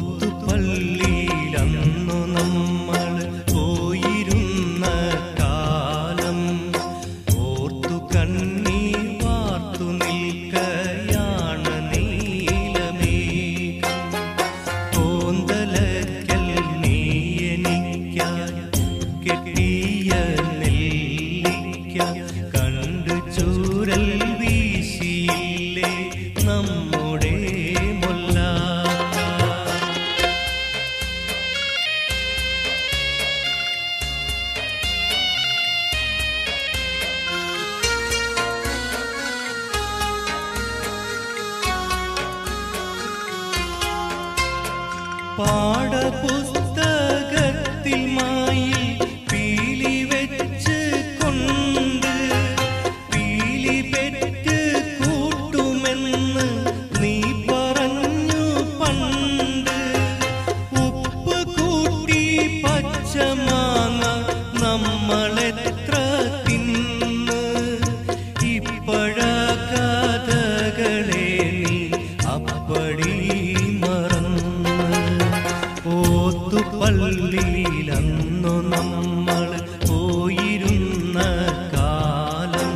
ഓത്തുപള്ളിയിലന്നു നമ്മൾ പോയിരുന്ന കാലം ഓർത്തു കണ്ണീർ വാർത്തു നിൽക്കയാണ് നീലമേഘം. കോന്തലക്കൽ നീ എനിക്കായി കെട്ടിയ നെല്ലിക്ക കണ്ടു ചൂരൽ വീശിയില്ലേ നമ്മുടെ പാഠപുസ്തകത്തിൽ മായി പീലി വെച്ച് കൊണ്ട് പീലി പെറ്റ് കൂട്ടുമെന്ന് നീ പറഞ്ഞു പണ്ട്. ഉപ്പ് കൂട്ടി പച്ചമാങ്ങ നമ്മളെത്ര തിന്ന്. ഇപ്പഴ കഥകളെ നീ അപ്പടി ഓത്തുപള്ളിയിലന്നു നമ്മൾ പോയിരുന്ന കാലം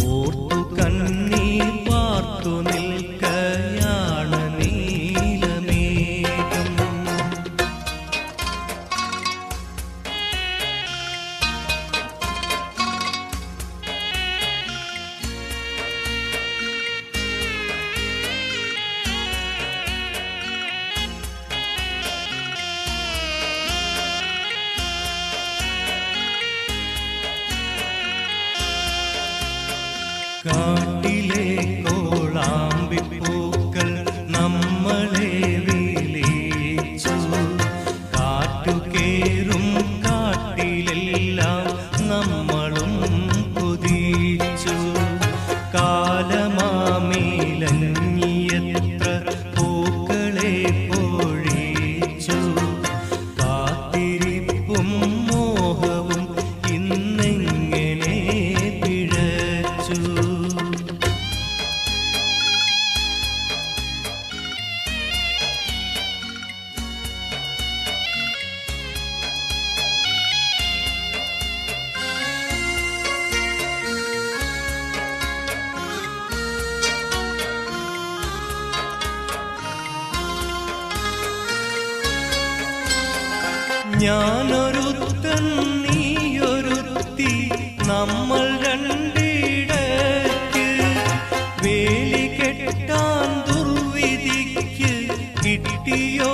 ഓർത്തു കണ്ണീർ വാർത്തു നിൽക്കയാണ് നീലമേഘം. കാട്ടിലെ കോളാമ്പിപ്പൂക്കൾ നമ്മളെ വിളിച്ചു. കാറ്റുകേറും കാട്ടിലെല്ലാം നമ്മളും കുതിച്ചു. കാലമാമേലഞ്ഞിയത്ര പൂക്കളെ പൊഴിച്ചു. കാത്തിരിപ്പും മോഹവും ഇന്നെങ്ങനെ പിഴച്ചു. ഞാനൊരുത്തൻ നീയൊരുത്തി നമ്മൾ രണ്ടിടയ്ക്ക് വേലി കെട്ടാൻ ദുർവിധിക്ക് കിട്ടിയോ